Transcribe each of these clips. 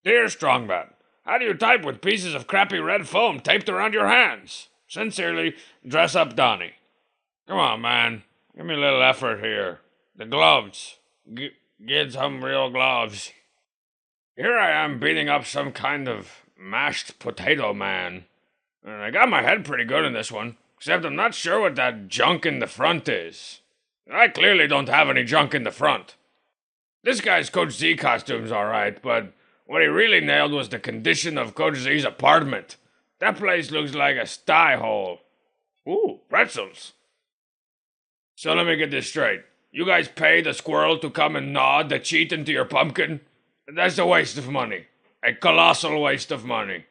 Dear Strongman, how do you type with pieces of crappy red foam taped around your hands? Sincerely, Dress Up Donnie. Come on, man. Give me a little effort here. The gloves. Get some real gloves. Here I am beating up some kind of mashed potato man. And I got my head pretty good in this one, except I'm not sure what that junk in the front is. I clearly don't have any junk in the front. This guy's Coach Z costume's alright, but what he really nailed was the condition of Coach Z's apartment. That place looks like a sty hole. Ooh, pretzels. So let me get this straight. You guys pay the squirrel to come and gnaw the cheat into your pumpkin? That's a waste of money. A colossal waste of money.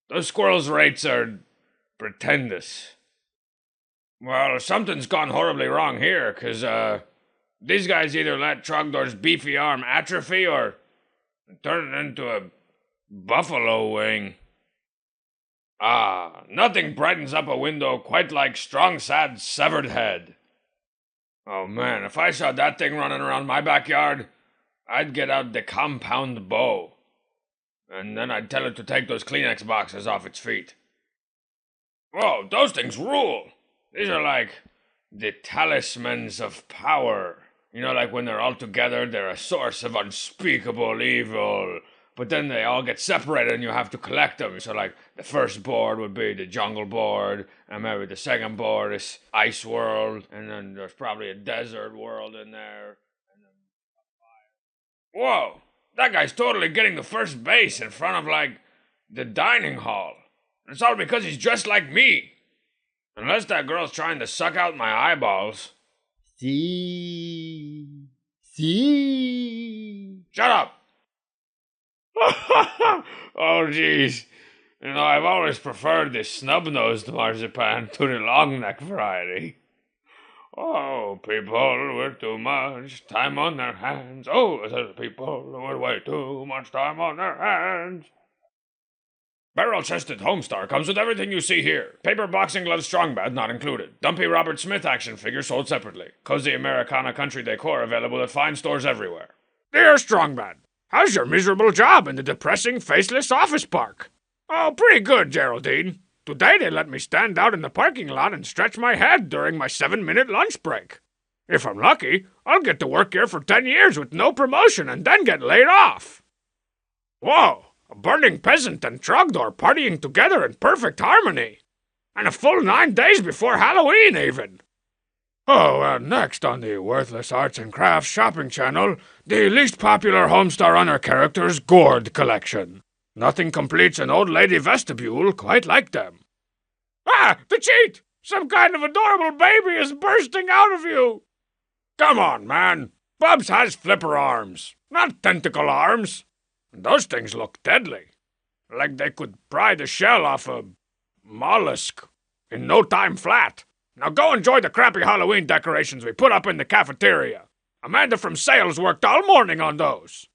Those squirrels' rates are pretendous. Well, something's gone horribly wrong here, 'cause these guys either let Trogdor's beefy arm atrophy or turn it into a buffalo wing. Ah, nothing brightens up a window quite like Strong Sad's severed head. Oh man, if I saw that thing running around my backyard, I'd get out the compound bow. And then I'd tell it to take those Kleenex boxes off its feet. Whoa, those things rule! These are like the talismans of power. You know, like when they're all together, they're a source of unspeakable evil. But then they all get separated and you have to collect them. So like the first board would be the jungle board, and maybe the second board is ice world, and then there's probably a desert world in there. And then whoa! That guy's totally getting the first base in front of like the dining hall. And it's all because he's dressed like me. Unless that girl's trying to suck out my eyeballs. See. Shut up! Oh, jeez. You know, I've always preferred the snub-nosed marzipan to the long-neck variety. Oh, people with too much time on their hands. Oh, the people with way too much time on their hands. Barrel-chested Homestar comes with everything you see here. Paper boxing gloves Strongbad not included. Dumpy Robert Smith action figure sold separately. Cozy Americana country decor available at fine stores everywhere. Dear Strongbad, how's your miserable job in the depressing, faceless office park? Oh, pretty good, Geraldine. Today they let me stand out in the parking lot and stretch my head during my 7-minute lunch break. If I'm lucky, I'll get to work here for 10 years with no promotion and then get laid off. Whoa! A burning peasant and Trogdor partying together in perfect harmony. And a full 9 days before Halloween, even. Oh, and next on the Worthless Arts and Crafts shopping channel, the least popular Homestar Runner characters Gourd collection. Nothing completes an old lady vestibule quite like them. Ah, the cheat! Some kind of adorable baby is bursting out of you! Come on, man. Bubs has flipper arms, not tentacle arms. Those things look deadly. Like they could pry the shell off a mollusk in no time flat. Now go enjoy the crappy Halloween decorations we put up in the cafeteria. Amanda from sales worked all morning on those.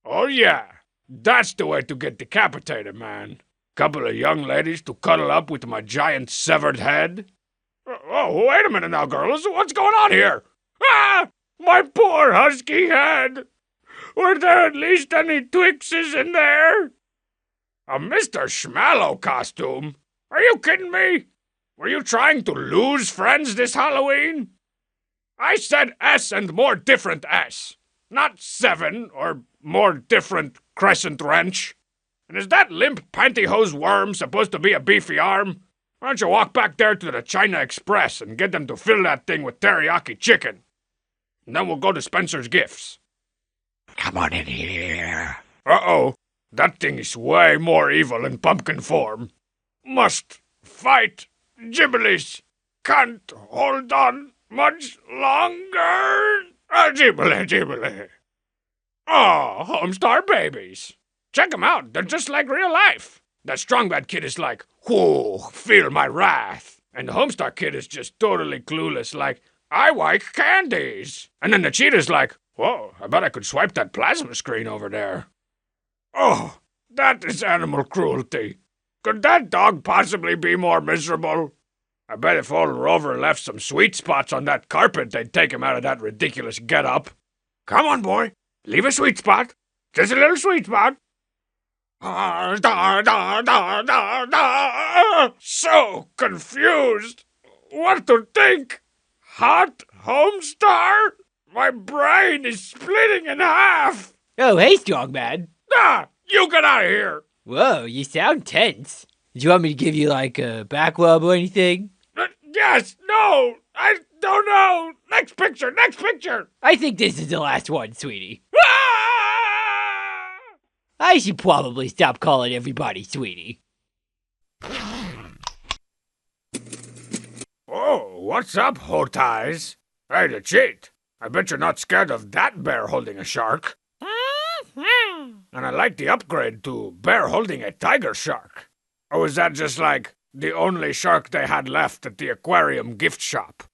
Oh yeah, that's the way to get decapitated, man. Couple of young ladies to cuddle up with my giant severed head. Oh, wait a minute now, girls. What's going on here? Ah! My poor husky head! Were there at least any Twixes in there? A Mr. Schmallow costume? Are you kidding me? Were you trying to lose friends this Halloween? I said S and more different S. Not 7 or more different crescent wrench. And is that limp pantyhose worm supposed to be a beefy arm? Why don't you walk back there to the China Express and get them to fill that thing with teriyaki chicken? And then we'll go to Spencer's Gifts. Come on in here. Uh-oh. That thing is way more evil in pumpkin form. Must fight Gibblies. Can't hold on much longer. Gibbly. Oh, Homestar babies. Check them out. They're just like real life. That Strongbad kid is like, whoa, feel my wrath. And the Homestar kid is just totally clueless, like, I like candies. And then the cheetah's like, whoa, I bet I could swipe that plasma screen over there. Oh, that is animal cruelty. Could that dog possibly be more miserable? I bet if old Rover left some sweet spots on that carpet, they'd take him out of that ridiculous get-up. Come on, boy. Leave a sweet spot. Just a little sweet spot. So confused. What to think? Hot Homestar? My brain is splitting in half. Oh, hey, Strongman. You get out of here. Whoa, you sound tense. Do you want me to give you, like, a back rub or anything? Yes, no, I don't know. Next picture. I think this is the last one, sweetie. Ah! I should probably stop calling everybody sweetie. Oh, what's up, Hoties? Hey, the cheat. I bet you're not scared of that bear holding a shark. And I like the upgrade to bear holding a tiger shark. Or was that just like the only shark they had left at the aquarium gift shop?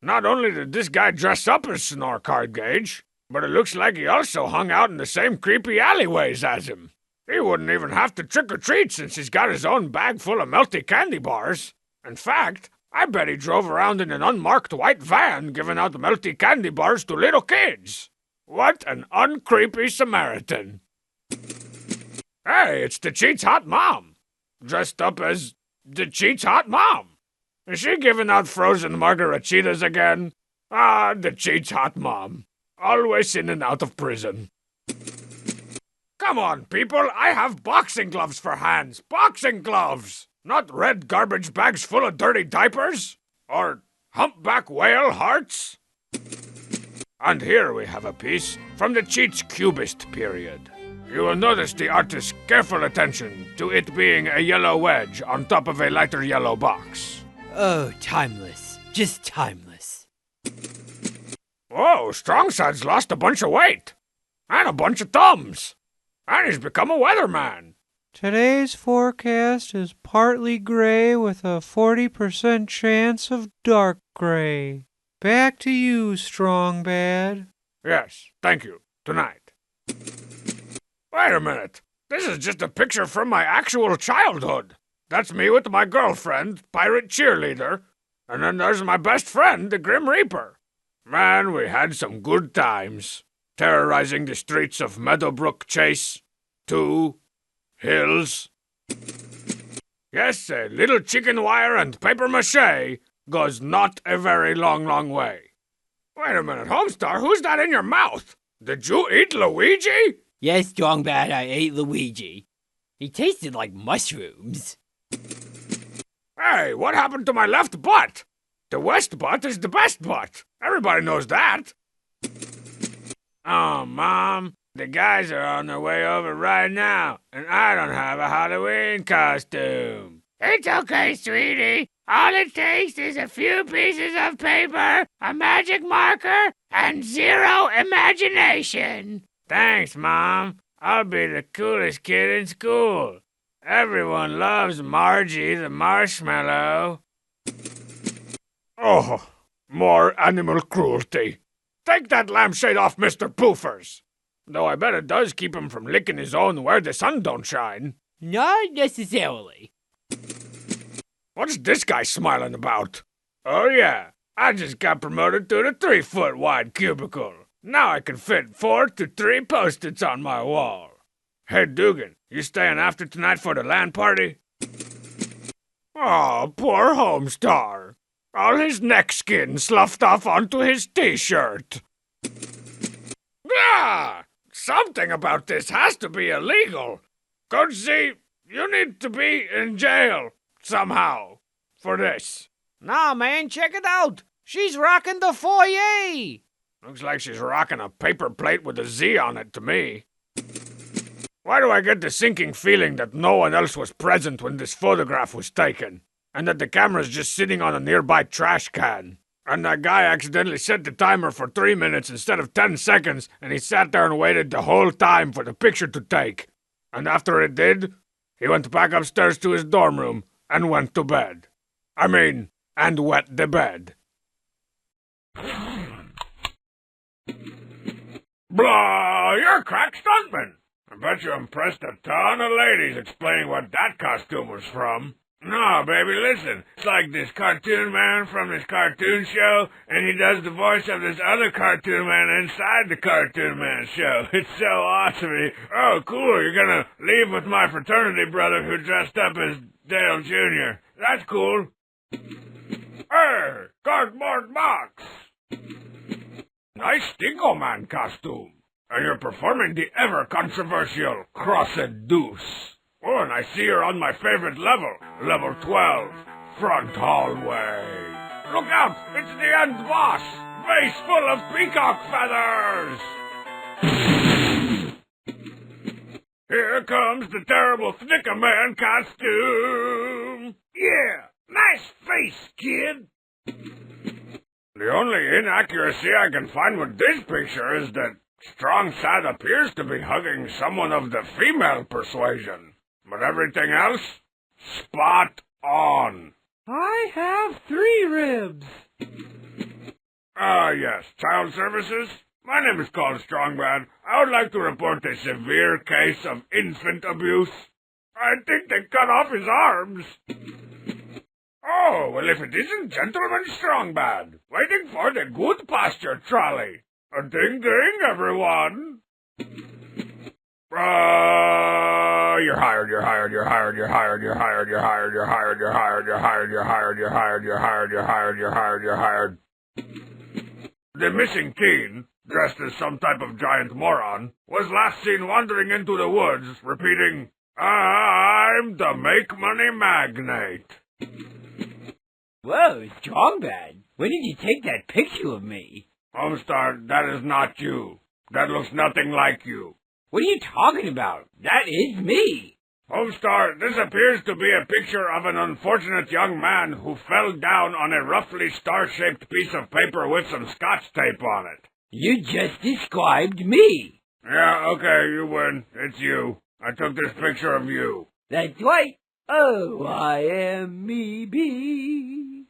Not only did this guy dress up as Snorkard Gage, but it looks like he also hung out in the same creepy alleyways as him. He wouldn't even have to trick or treat since he's got his own bag full of melty candy bars. In fact, I bet he drove around in an unmarked white van giving out melty candy bars to little kids. What an uncreepy Samaritan. Hey, it's the Cheat's hot mom. Dressed up as the Cheat's hot mom. Is she giving out frozen margaritas again? The Cheat's hot mom. Always in and out of prison. Come on, people, I have boxing gloves for hands. Boxing gloves! Not red garbage bags full of dirty diapers? Or humpback whale hearts? And here we have a piece from the Cheat's Cubist period. You will notice the artist's careful attention to it being a yellow wedge on top of a lighter yellow box. Oh, timeless. Just timeless. Whoa, Strongside's lost a bunch of weight. And a bunch of thumbs. And he's become a weatherman. Today's forecast is partly gray with a 40% chance of dark gray. Back to you, Strong Bad. Yes, thank you. Tonight. Wait a minute. This is just a picture from my actual childhood. That's me with my girlfriend, Pirate Cheerleader. And then there's my best friend, the Grim Reaper. Man, we had some good times. Terrorizing the streets of Meadowbrook Chase. 2 Hills. Yes, a little chicken wire and paper mache goes not a very long way. Wait a minute, Homestar, who's that in your mouth? Did you eat Luigi? Yes, Strongbad, I ate Luigi. He tasted like mushrooms. Hey, what happened to my left butt? The west butt is the best butt. Everybody knows that. Oh, Mom, the guys are on their way over right now, and I don't have a Halloween costume. It's okay, sweetie. All it takes is a few pieces of paper, a magic marker, and 0 imagination. Thanks, Mom. I'll be the coolest kid in school. Everyone loves Margie the marshmallow. Oh, more animal cruelty. Take that lampshade off Mr. Poofers. Though I bet it does keep him from licking his own where the sun don't shine. Not necessarily. What's this guy smiling about? Oh yeah, I just got promoted to the 3-foot wide cubicle. Now I can fit 4 to 3 post-its on my wall. Hey Dugan, you staying after tonight for the LAN party? Oh, poor Homestar. All his neck skin sloughed off onto his t-shirt. Something about this has to be illegal. Coach Z, you need to be in jail somehow for this. Nah, man, check it out. She's rocking the foyer. Looks like she's rocking a paper plate with a Z on it to me. Why do I get the sinking feeling that no one else was present when this photograph was taken? And that the camera's just sitting on a nearby trash can? And that guy accidentally set the timer for 3 minutes instead of 10 seconds, and he sat there and waited the whole time for the picture to take. And after it did, he went back upstairs to his dorm room and went to bed. And wet the bed. Blah, you're a crack stuntman. I bet you impressed a ton of ladies explaining what that costume was from. No, baby, listen. It's like this cartoon man from this cartoon show, and he does the voice of this other cartoon man inside the cartoon man show. It's so awesome. Oh, cool, you're gonna leave with my fraternity brother who dressed up as Dale Jr. That's cool. Hey, cardboard box. Nice Dingo Man costume. And you're performing the ever-controversial Crossed Deuce. Oh, and I see you're on my favorite level, level 12, front hallway. Look out, it's the end boss, vase full of peacock feathers. Here comes the terrible Snicker Man costume. Yeah, nice face, kid. The only inaccuracy I can find with this picture is that Strong Sad appears to be hugging someone of the female persuasion. But everything else, spot on. I have 3 ribs. Yes, child services? My name is called Strongbad. I would like to report a severe case of infant abuse. I think they cut off his arms. Oh, well, if it isn't Gentleman Strongbad, waiting for the good pasture trolley. A ding-ding, everyone. You're hired, you're hired, you're hired, you're hired, you're hired, you're hired, you're hired, you're hired, you're hired, you're hired, you're hired, you're hired, you're hired, you're hired, you're hired. The missing teen, dressed as some type of giant moron, was last seen wandering into the woods, repeating, I'm the make-money magnate. Whoa, Strongbad. When did you take that picture of me? Homestar, that is not you. That looks nothing like you. What are you talking about? That is me. Homestar, this appears to be a picture of an unfortunate young man who fell down on a roughly star-shaped piece of paper with some scotch tape on it. You just described me. Yeah, okay, you win. It's you. I took this picture of you. That's right. Oh, I am me bee.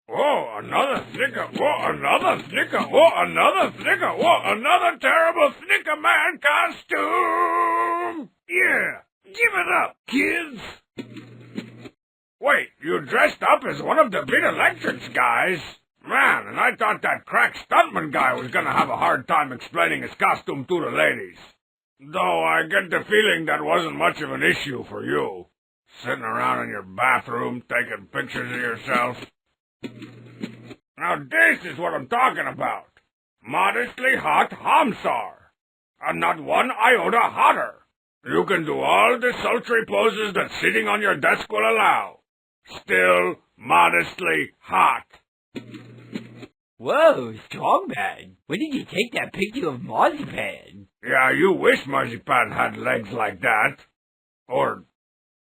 Oh, another Snicker. Oh, another Snicker. Oh, another Snicker. Oh, another terrible Snicker Man costume. Yeah, give it up, kids. Wait, you dressed up as one of the Beat Electrics guys? Man, and I thought that crack stuntman guy was gonna have a hard time explaining his costume to the ladies. Though I get the feeling that wasn't much of an issue for you. Sitting around in your bathroom taking pictures of yourself. Now this is what I'm talking about. Modestly hot Hamsar. And not one iota hotter. You can do all the sultry poses that sitting on your desk will allow. Still modestly hot. Whoa, Strongbad. When did you take that picture of Marzipan? Yeah, you wish Marzipan had legs like that. Or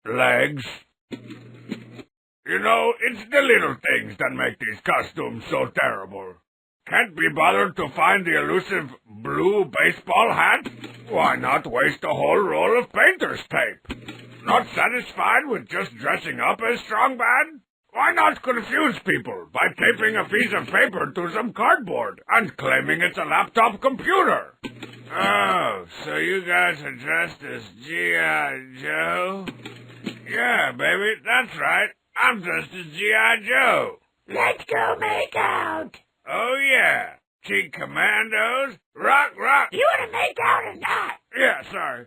legs. You know, it's the little things that make these costumes so terrible. Can't be bothered to find the elusive blue baseball hat? Why not waste a whole roll of painter's tape? Not satisfied with just dressing up as Strongbad? Why not confuse people by taping a piece of paper to some cardboard and claiming it's a laptop computer? Oh, so you guys are dressed as G.I. Joe? Yeah, baby, that's right. I'm dressed as G.I. Joe. Let's go make out. Oh, yeah. Cheek Commandos. Rock, rock. You want to make out or not? Yeah, sorry.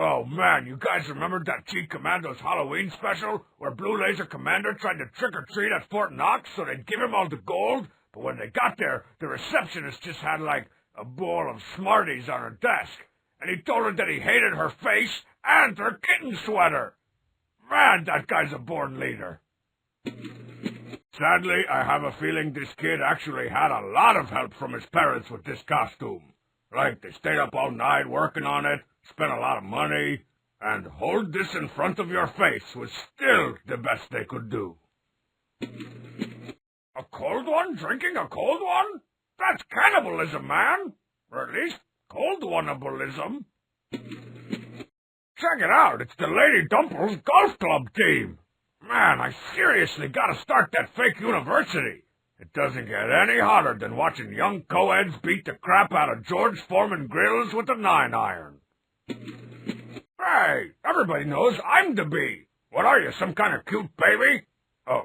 Oh, man, you guys remember that Cheek Commandos Halloween special where Blue Laser Commander tried to trick-or-treat at Fort Knox so they'd give him all the gold? But when they got there, the receptionist just had, like, a bowl of Smarties on her desk. And he told her that he hated her face and her kitten sweater. Man, that guy's a born leader. Sadly, I have a feeling this kid actually had a lot of help from his parents with this costume. Like, they stayed up all night working on it, spent a lot of money, and hold this in front of your face was still the best they could do. A cold one drinking a cold one? That's cannibalism, man! Or at least cold oneableism. Check it out, it's the Lady Dumples Golf Club team! Man, I seriously gotta start that fake university. It doesn't get any hotter than watching young co-eds beat the crap out of George Foreman grills with a 9-iron. Hey, everybody knows I'm the bee. What are you, some kind of cute baby? Oh,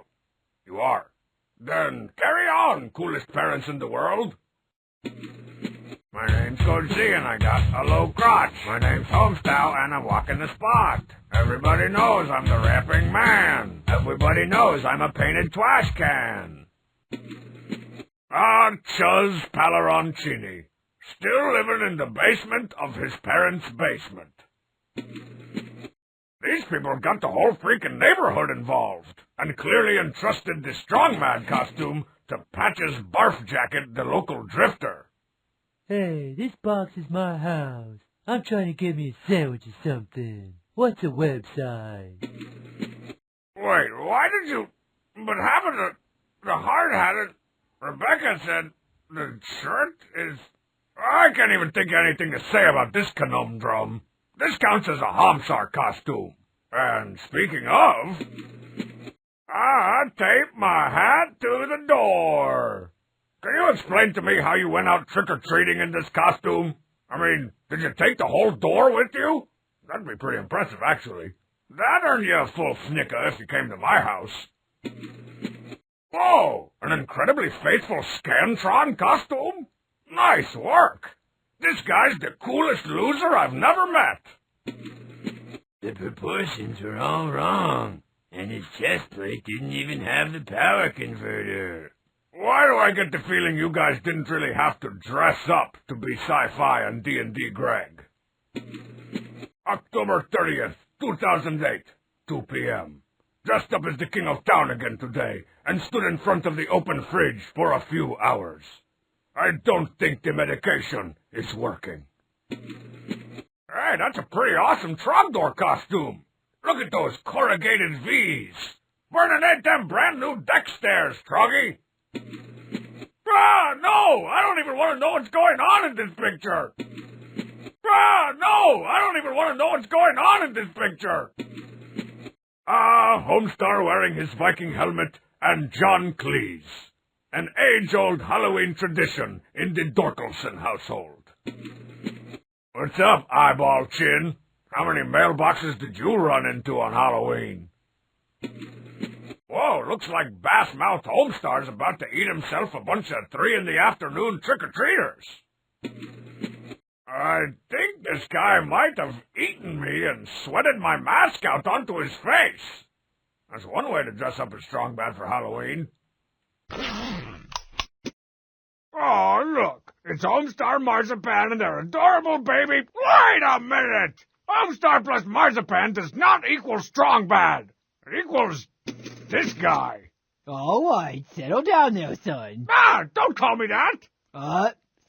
you are. Then carry on, coolest parents in the world. My name's Coach Z and I got a low crotch. My name's Homestyle and I'm walking the spot. Everybody knows I'm the rapping man. Everybody knows I'm a painted trash can. Chuz Palaroncini, still living in the basement of his parents' basement. These people got the whole freaking neighborhood involved, and clearly entrusted the strongman costume to Patch's barf jacket, the local drifter. Hey, this box is my house. I'm trying to get me a sandwich or something. What's a website? Wait, why did you... But having the hard-hatted... Rebecca said the shirt is... I can't even think of anything to say about this conundrum. This counts as a Homstar costume. And speaking of... I tape my hat to the door. Can you explain to me how you went out trick-or-treating in this costume? I mean, did you take the whole door with you? That'd be pretty impressive, actually. That'd earn you a full snicker if you came to my house. Whoa, an incredibly faithful Scantron costume? Nice work. This guy's the coolest loser I've never met. The proportions were all wrong, and his chest plate didn't even have the power converter. Why do I get the feeling you guys didn't really have to dress up to be Sci-Fi and D&D Greg? October 30th, 2008, 2 p.m. Dressed up as the king of town again today, and stood in front of the open fridge for a few hours. I don't think the medication is working. Hey, that's a pretty awesome Trogdor costume. Look at those corrugated V's. Burning at them brand new deck stairs, Troggy. No! I don't even want to know what's going on in this picture! No! I don't even want to know what's going on in this picture! Homestar wearing his Viking helmet and John Cleese. An age-old Halloween tradition in the Dorkelson household. What's up, Eyeball Chin? How many mailboxes did you run into on Halloween? Whoa, looks like Bass-Mouthed Homestar's about to eat himself a bunch of 3 in the afternoon trick-or-treaters. I think this guy might have eaten me and sweated my mask out onto his face. That's one way to dress up as Strongman for Halloween. Oh, look, it's Homestar Marzipan and their adorable baby. Wait a minute! Homestar plus Marzipan does not equal Strongbad. It equals this guy. All right, settle down there, son. Don't call me that.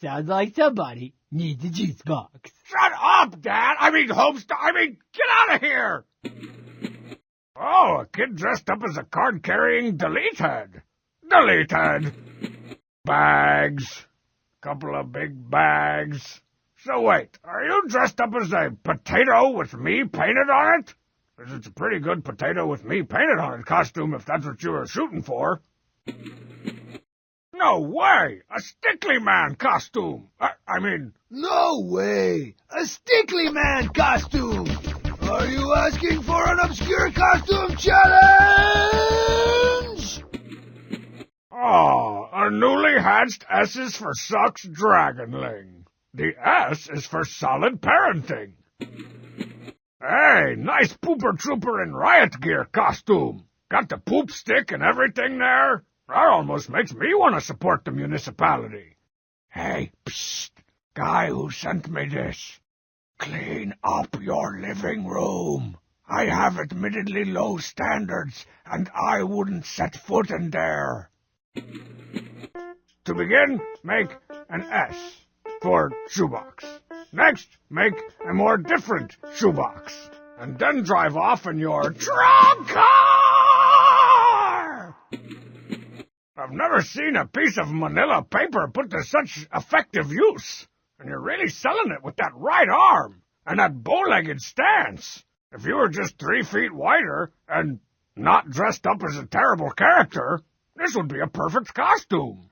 Sounds like somebody needs a juice box. Shut up, Dad. Get out of here. Oh, a kid dressed up as a card-carrying Delete Head. Delete Head. Bags. Couple of big bags. So wait, are you dressed up as a potato with me painted on it? Because it's a pretty good potato with me painted on it costume if that's what you were shooting for. No way! A Stickly Man costume! No way! A Stickly Man costume! Are you asking for an obscure costume challenge? Oh, a newly hatched S is for Sucks Dragonling. The S is for solid parenting. Hey, nice Pooper Trooper in riot gear costume. Got the poop stick and everything there. That almost makes me want to support the municipality. Hey, psst, guy who sent me this. Clean up your living room. I have admittedly low standards, and I wouldn't set foot in there. To begin, make an S for shoebox. Next, make a more different shoebox. And then drive off in your trunk car! I've never seen a piece of manila paper put to such effective use. And you're really selling it with that right arm and that bow-legged stance. If you were just 3 feet wider and not dressed up as a terrible character, this would be a perfect costume.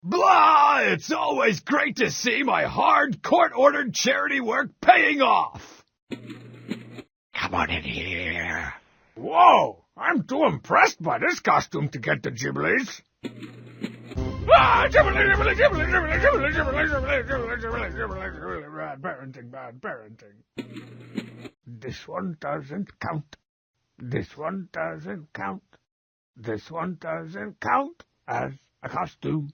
Blah! It's always great to see my hard, court-ordered charity work paying off. Come on in here. Whoa! I'm too impressed by this costume to get the Ghiblies. Ah, Ghibli, Ghibli, Ghibli, Ghibli, Ghibli, Ghibli, Ghibli, Ghibli, Ghibli, Ghibli, Ghibli, bad parenting, bad parenting. This one doesn't count. This one doesn't count. This one doesn't count as a costume.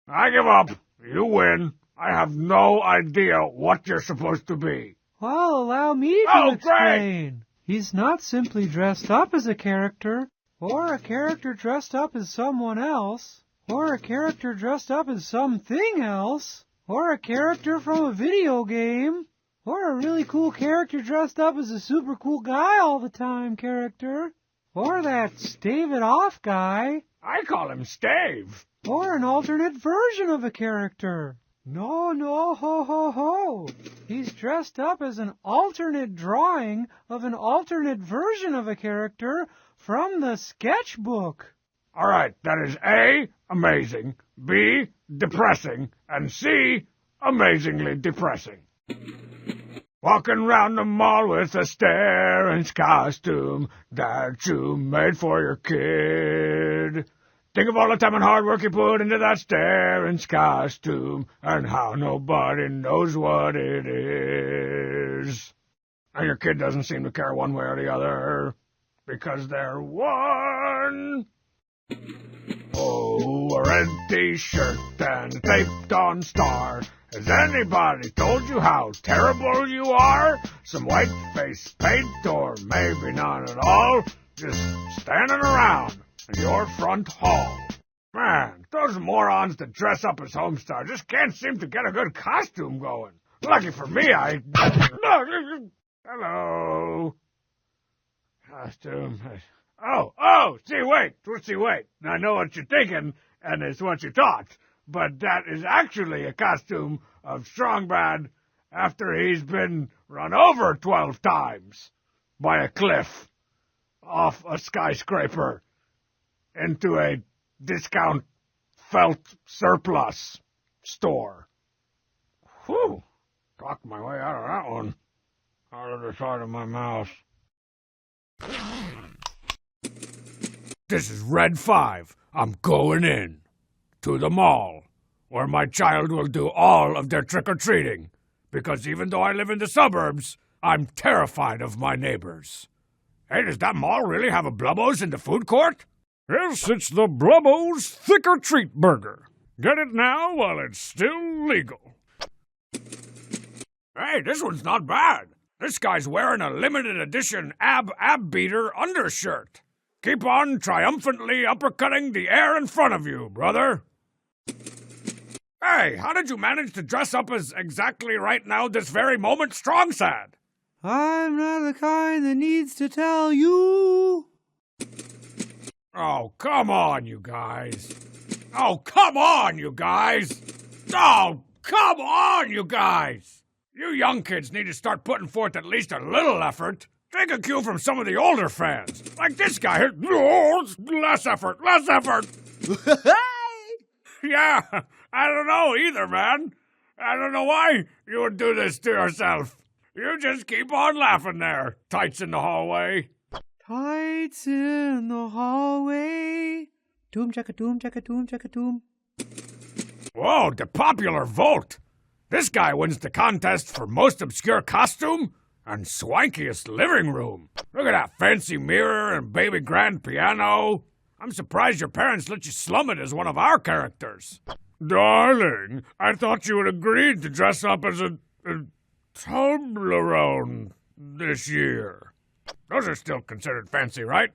I give up. You win. I have no idea what you're supposed to be. Well, allow me to Oh, great! explain. He's not simply dressed up as a character, or a character dressed up as someone else, or a character dressed up as something else, or a character from a video game, or a really cool character dressed up as a super cool guy all the time character, or that Stave It Off guy, I call him Stave. or an alternate version of a character. No, ho, ho, ho. He's dressed up as an alternate drawing of an alternate version of a character from the sketchbook. All right, that is A, amazing, B, depressing, and C, amazingly depressing. Walking round the mall with a Starin's costume that you made for your kid. Think of all the time and hard work you put into that Starin's costume and how nobody knows what it is. And your kid doesn't seem to care one way or the other because they're one. Oh, a red t-shirt and a taped-on star. Has anybody told you how terrible you are? Some white face paint or maybe none at all, just standing around in your front hall. Man, those morons that dress up as Homestar just can't seem to get a good costume going. Lucky for me, Hello. Costume. Oh, see, wait. I know what you're thinking, and it's what you thought. But that is actually a costume of Strongbad after he's been run over 12 times by a cliff off a skyscraper into a discount felt surplus store. Whew. Talked my way out of that one. Out of the side of my mouth. This is Red 5. I'm going in. To the mall, where my child will do all of their trick-or-treating. Because even though I live in the suburbs, I'm terrified of my neighbors. Hey, does that mall really have a Blubbo's in the food court? Yes, it's the Blubbo's Thick-or-Treat Burger. Get it now while it's still legal. Hey, this one's not bad. This guy's wearing a limited edition ab beater undershirt. Keep on triumphantly uppercutting the air in front of you, brother. Hey, how did you manage to dress up as exactly right now, this very moment, Strongsad? I'm not the kind that needs to tell you. Oh, come on, you guys. Oh, come on, you guys. Oh, come on, you guys. You young kids need to start putting forth at least a little effort. Take a cue from some of the older fans. Like this guy here. Oh, less effort. Yeah, I don't know either, man. I don't know why you would do this to yourself. You just keep on laughing there, tights in the hallway. Tights in the hallway. Doom checka doom checka doom checka doom. Whoa, the popular vote. This guy wins the contest for most obscure costume and swankiest living room. Look at that fancy mirror and baby grand piano. I'm surprised your parents let you slum it as one of our characters. Darling, I thought you had agreed to dress up as a Toblerone this year. Those are still considered fancy, right?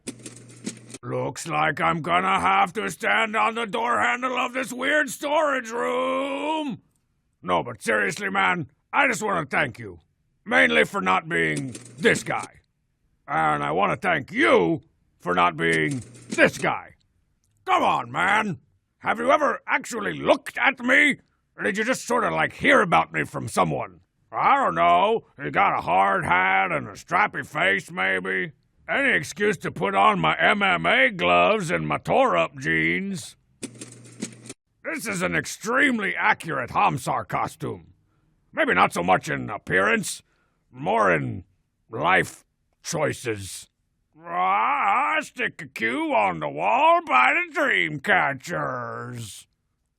Looks like I'm gonna have to stand on the door handle of this weird storage room. No, but seriously, man, I just want to thank you. Mainly for not being this guy. And I want to thank you for not being this guy. Come on, man. Have you ever actually looked at me? Or did you just sort of like hear about me from someone? I don't know. You got a hard hat and a strappy face, maybe? Any excuse to put on my MMA gloves and my tore-up jeans. This is an extremely accurate Hamsar costume. Maybe not so much in appearance, more in life choices. I stick a cue on the wall by the dream catchers.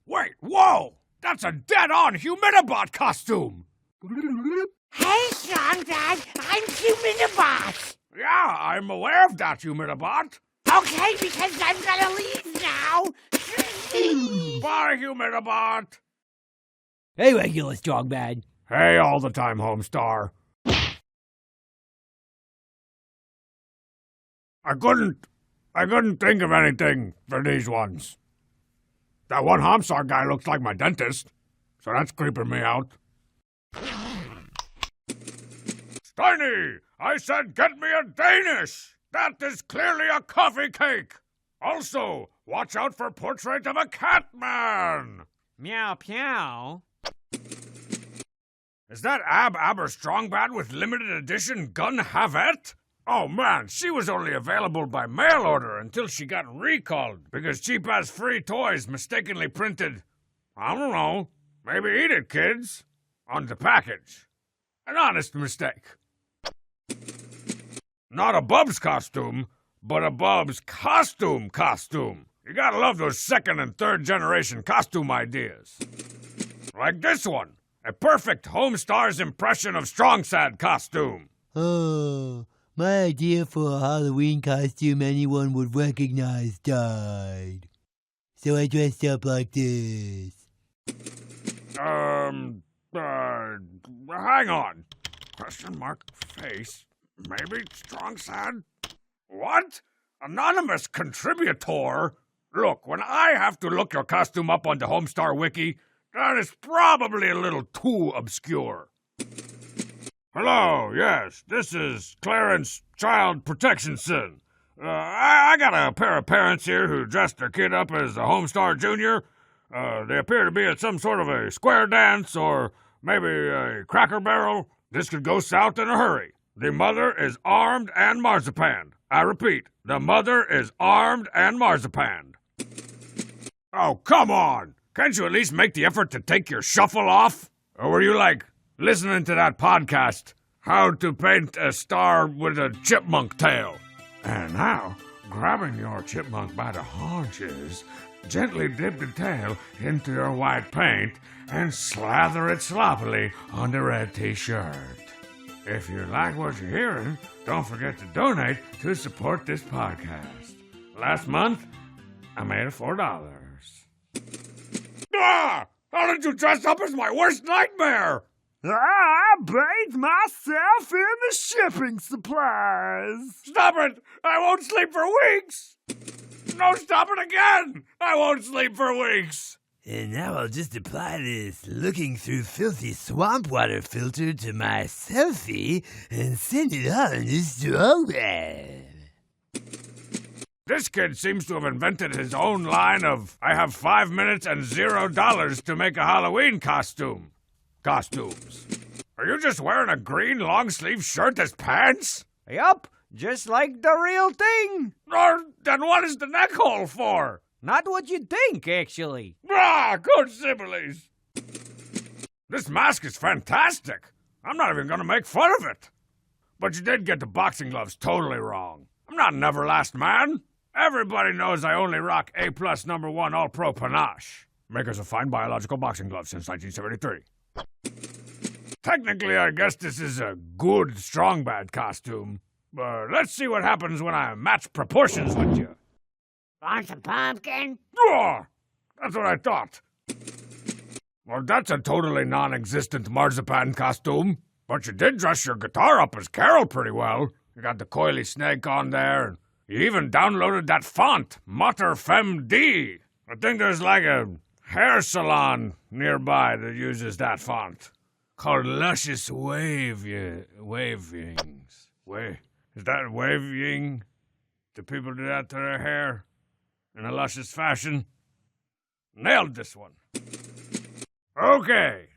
Wait, whoa! That's a dead-on Humidibot costume! Hey, Strong Dad, I'm Humidibot. Yeah, I'm aware of that, Humidibot. Okay, because I'm gonna leave now. Bye, Humidibot. Hey, regular strong man. Hey, all the time, Homestar. I couldn't think of anything for these ones. That one Homstar guy looks like my dentist, so that's creeping me out. Steiny, I said get me a Danish! That is clearly a coffee cake! Also, watch out for Portrait of a Catman! Meow, meow. Is that Ab Aberstrongbad with limited edition Gun Havette? Oh man, she was only available by mail order until she got recalled because cheap-ass free toys mistakenly printed, I don't know, maybe eat it, kids, on the package. An honest mistake. Not a Bubs costume, but a Bubs costume. You gotta love those second and third generation costume ideas. Like this one, a perfect Homestar's impression of Strong Sad costume. Oh, my idea for a Halloween costume anyone would recognize died. So I dressed up like this. Hang on. Question mark face. Maybe Strong Sad? What? Anonymous contributor? Look, when I have to look your costume up on the Homestar Wiki, that is probably a little too obscure. Hello, yes, this is Clarence Child Protection Sin. I got a pair of parents here who dressed their kid up as a Homestar Jr. They appear to be at some sort of a square dance or maybe a Cracker Barrel. This could go south in a hurry. The mother is armed and marzipan. I repeat, the mother is armed and marzipan. Oh, come on! Can't you at least make the effort to take your shuffle off? Or were you like listening to that podcast, How to Paint a Star with a Chipmunk Tail? And now, grabbing your chipmunk by the haunches, gently dip the tail into your white paint and slather it sloppily on the red t-shirt. If you like what you're hearing, don't forget to donate to support this podcast. Last month, I made $4. Ah! How did you dress up as my worst nightmare? I bathed myself in the shipping supplies. Stop it! I won't sleep for weeks! No, stop it again! I won't sleep for weeks! And now I'll just apply this looking through filthy swamp water filter to my selfie and send it on to Strongman. This kid seems to have invented his own line of, I have 5 minutes and $0 to make a Halloween costumes. Are you just wearing a green long-sleeve shirt as pants? Yup, just like the real thing. Or then what is the neck hole for? Not what you'd think, actually. Ah, good similes. This mask is fantastic. I'm not even gonna make fun of it. But you did get the boxing gloves totally wrong. I'm not an Everlast man. Everybody knows I only rock A+ #1 All-Pro Panache. Makers of fine biological boxing gloves since 1973. Technically, I guess this is a good Strongbad costume. But let's see what happens when I match proportions with you. Want some pumpkin? Oh, that's what I thought. Well, that's a totally non-existent marzipan costume. But you did dress your guitar up as Carol pretty well. You got the coily snake on there, and you even downloaded that font, Mutter Fem D. I think there's like a hair salon nearby that uses that font. Called Luscious Wavings. Is that waving? Do people do that to their hair? In a luscious fashion? Nailed this one. Okay.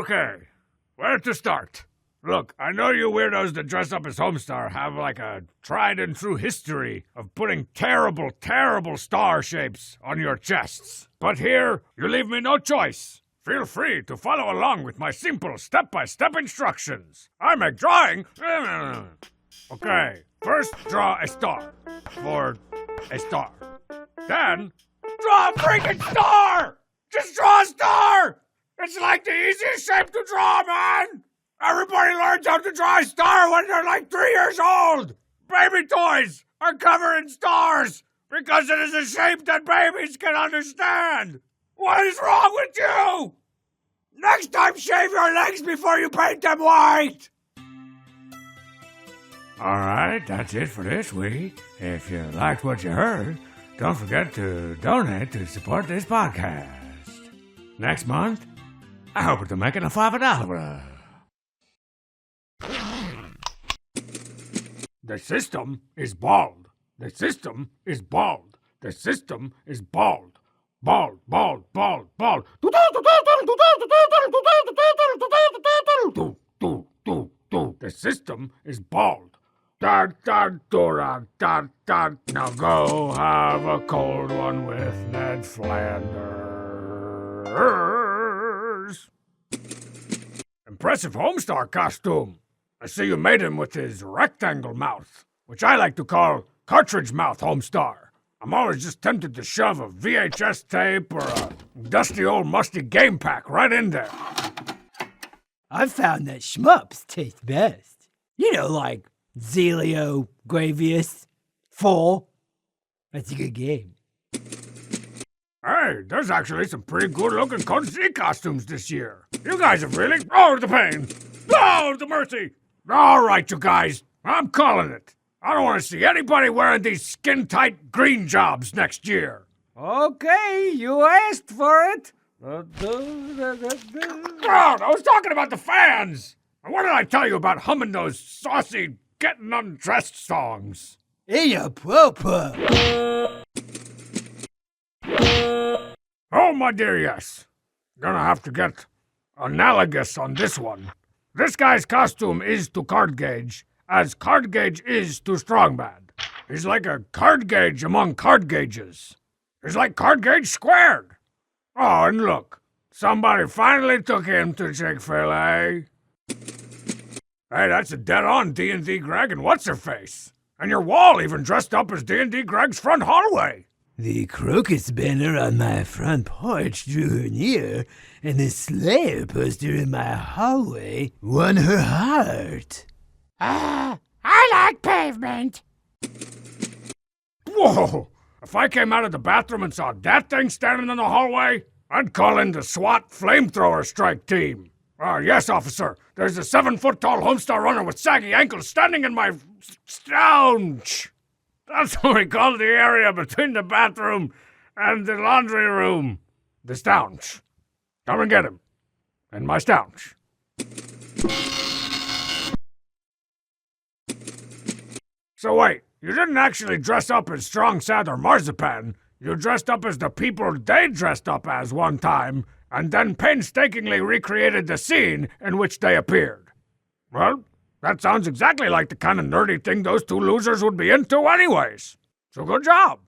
Okay. Where to start? Look, I know you weirdos that dress up as Homestar have like a tried and true history of putting terrible, terrible star shapes on your chests. But here, you leave me no choice. Feel free to follow along with my simple step-by-step instructions. I make drawing. Okay, first draw a star for a star. Then draw a freaking star! Just draw a star! It's like the easiest shape to draw, man! Everybody learns how to draw a star when they're like 3 years old! Baby toys are covered in stars because it is a shape that babies can understand! What is wrong with you? Next time, shave your legs before you paint them white! Alright, that's it for this week. If you liked what you heard, don't forget to donate to support this podcast. Next month, I hope to make it a $5. The system is bald. The system is bald. The system is bald. Bald, bald, bald, bald. The system is bald. Da da da da da. Now go have a cold one with Ned Flanders. Impressive Homestar costume. I see you made him with his rectangle mouth, which I like to call cartridge mouth Homestar. I'm always just tempted to shove a VHS tape or a dusty old musty game pack right in there. I've found that shmups taste best. You know, like Zelio, Gravius, 4. That's a good game. Hey, there's actually some pretty good-looking Code Z costumes this year. You guys have really... Oh, the pain! Oh, the mercy! All right, you guys, I'm calling it. I don't want to see anybody wearing these skin-tight green jobs next year. Okay, you asked for it. God, I was talking about the fans! And what did I tell you about humming those saucy, getting undressed songs? Inappropriate. Oh, my dear, yes. Gonna have to get analogous on this one. This guy's costume is to Card Gauge, as Card Gauge is to Strong Bad. He's like a card gauge among card gauges. He's like Card Gauge squared. Oh, and look, somebody finally took him to Chick-fil-A. Hey, that's a dead-on D&D Greg and what's-her-face. And your wall even dressed up as D&D Greg's front hallway. The crocus banner on my front porch drew her near, and the Slayer poster in my hallway won her heart. I like pavement. Whoa! If I came out of the bathroom and saw that thing standing in the hallway, I'd call in the SWAT flamethrower strike team. Yes, officer. There's a 7-foot-tall Homestar runner with saggy ankles standing in my lounge. That's what we call the area between the bathroom and the laundry room. The stounge. Come and get him. In my stounge. So wait, you didn't actually dress up as Strong Sad or Marzipan. You dressed up as the people they dressed up as one time, and then painstakingly recreated the scene in which they appeared. Well, that sounds exactly like the kind of nerdy thing those two losers would be into anyways. So good job.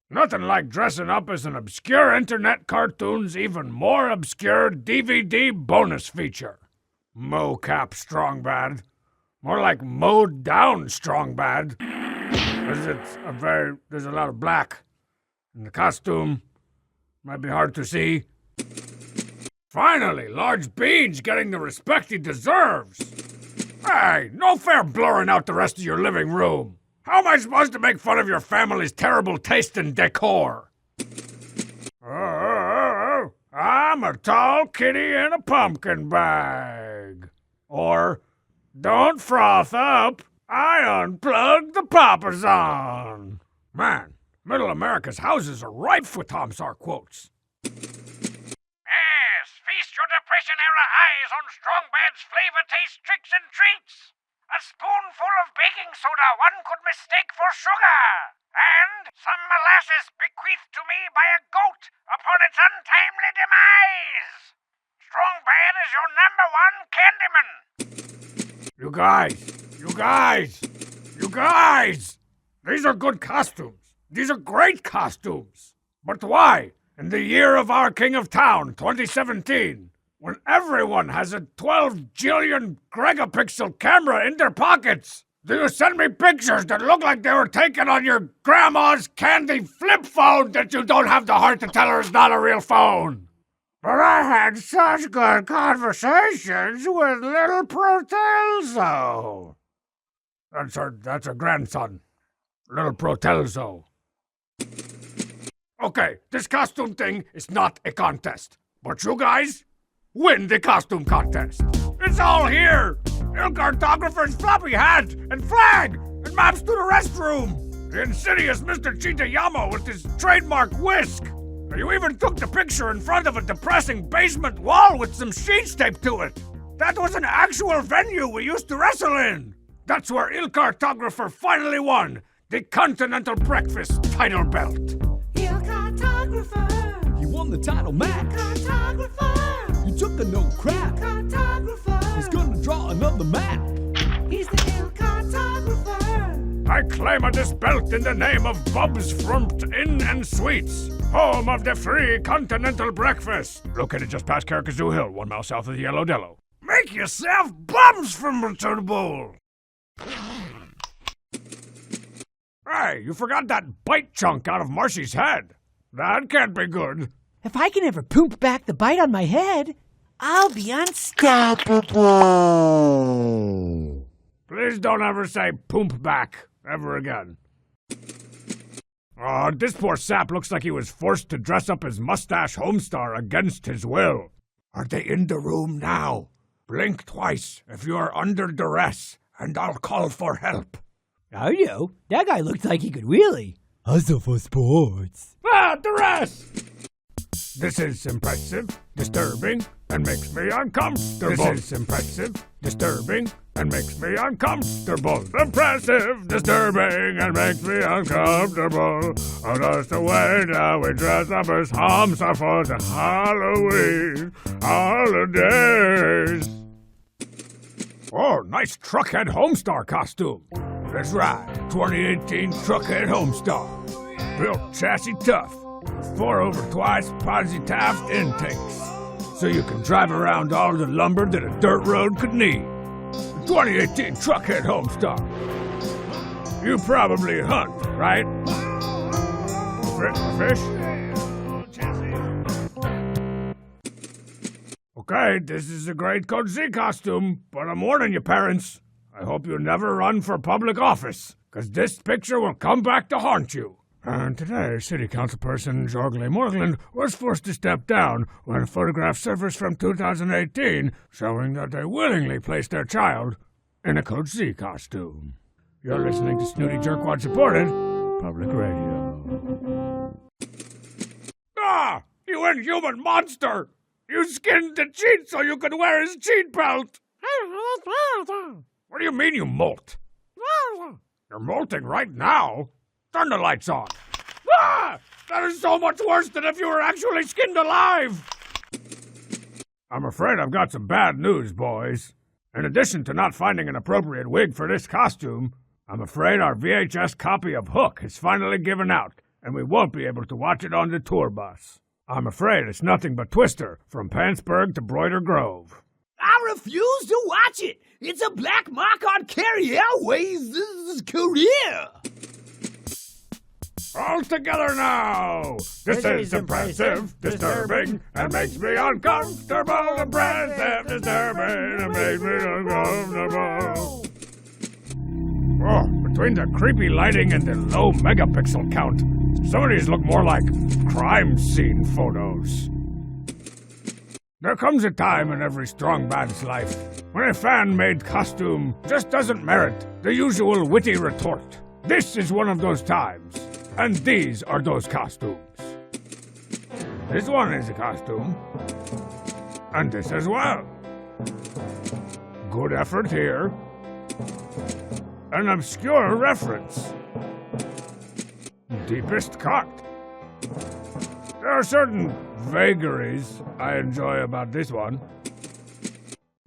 Nothing like dressing up as an obscure internet cartoon's even more obscure DVD bonus feature. Mocap Strong Bad. More like mowed down Strong Bad. There's a lot of black. And the costume might be hard to see. Finally, Large Bean's getting the respect he deserves. Hey, no fair blurring out the rest of your living room. How am I supposed to make fun of your family's terrible taste in decor? I'm a tall kitty in a pumpkin bag. Or, don't froth up, I unplugged the Papasan. Man, Middle America's houses are rife with Homsar quotes. Yes, feast your depression-era eyes on Strong Bad's flavor taste tricks and treats. A spoonful of baking soda one could mistake for sugar, and some molasses bequeathed to me by a goat upon its untimely demise. Strong Bad is your #1 Candyman. You guys! These are good costumes. These are great costumes. But why, In the year of our King of Town, 2017, when everyone has a 12 jillion gigapixel camera in their pockets, do you send me pictures that look like they were taken on your grandma's candy flip phone that you don't have the heart to tell her is not a real phone? But I had such good conversations with little Protelzo. That's her grandson, little Protelzo. Okay, this costume thing is not a contest, but you guys win the costume contest. It's all here. Il Cartographer's floppy hat and flag and maps to the restroom. The insidious Mr. Chitayama with his trademark whisk. You even took the picture in front of a depressing basement wall with some sheets taped to it. That was an actual venue we used to wrestle in. That's where Il Cartographer finally won the Continental Breakfast title belt. Il Cartographer. He won the title match. Cartographer. You took the no crap. Cartographer. He's gonna draw another map. He's the Il Cartographer. I claim this belt in the name of Bub's Frumped Inn and Suites, home of the free continental breakfast. Located just past Carcazoo Hill, 1 mile south of the Yellow Dello. Make yourself Bub's from to the bowl. Hey, you forgot that bite chunk out of Marcy's head. That can't be good. If I can ever poop back the bite on my head, I'll be unstoppable. Please don't ever say poop back ever again. Oh, this poor sap looks like he was forced to dress up as Mustache Homestar against his will. Are they in the room now? Blink twice if you are under duress, and I'll call for help. Oh, yo, that guy looked like he could wheelie. Also for sports. Ah, duress! This is impressive, disturbing, and makes me uncomfortable. This is impressive, disturbing, and makes me uncomfortable. Impressive, disturbing, and makes me uncomfortable. Oh, that's the way that we dress up as Homestar for the Halloween holidays. Oh, nice Truckhead Homestar costume. That's right, 2018 Truckhead Homestar. Built chassis tough. 4 over twice Podsy Taft intakes, so you can drive around all the lumber that a dirt road could need. The 2018 Truckhead Homestar. You probably hunt, right? Fish? Okay, this is a great Code Z costume, but I'm warning you, parents. I hope you never run for public office, because this picture will come back to haunt you. And today, City Councilperson Jorgley Morgland was forced to step down when a photograph surfaced from 2018 showing that they willingly placed their child in a Code Z costume. You're listening to Snooty Jerkwad supported public radio. Ah! You inhuman monster! You skinned the cheat so you could wear his cheat belt! What do you mean you molt? You're molting right now? Turn the lights on. Ah! That is so much worse than if you were actually skinned alive! I'm afraid I've got some bad news, boys. In addition to not finding an appropriate wig for this costume, I'm afraid our VHS copy of Hook has finally given out, and we won't be able to watch it on the tour bus. I'm afraid it's nothing but Twister from Pantsburg to Broider Grove. I refuse to watch it. It's a black mark on Carrie Airways' career. All together now! This is impressive, disturbing, and makes me uncomfortable. Impressive, disturbing, and makes me uncomfortable. Oh, between the creepy lighting and the low megapixel count, some of these look more like crime scene photos. There comes a time in every strong man's life when a fan-made costume just doesn't merit the usual witty retort. This is one of those times. And these are those costumes. This one is a costume. And this as well. Good effort here. An obscure reference. Deepest cut. There are certain vagaries I enjoy about this one.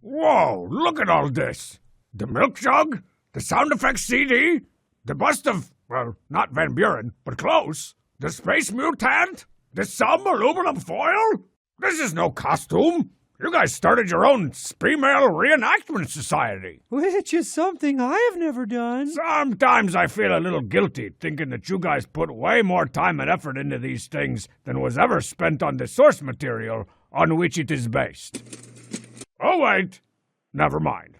Whoa, look at all this. The milk jug, the sound effects CD, the bust of, well, not Van Buren, but close. The space mutant, This some aluminum foil? This is no costume. You guys started your own Spree-Mail Reenactment Society. Which is something I have never done. Sometimes I feel a little guilty thinking that you guys put way more time and effort into these things than was ever spent on the source material on which it is based. Oh wait, never mind.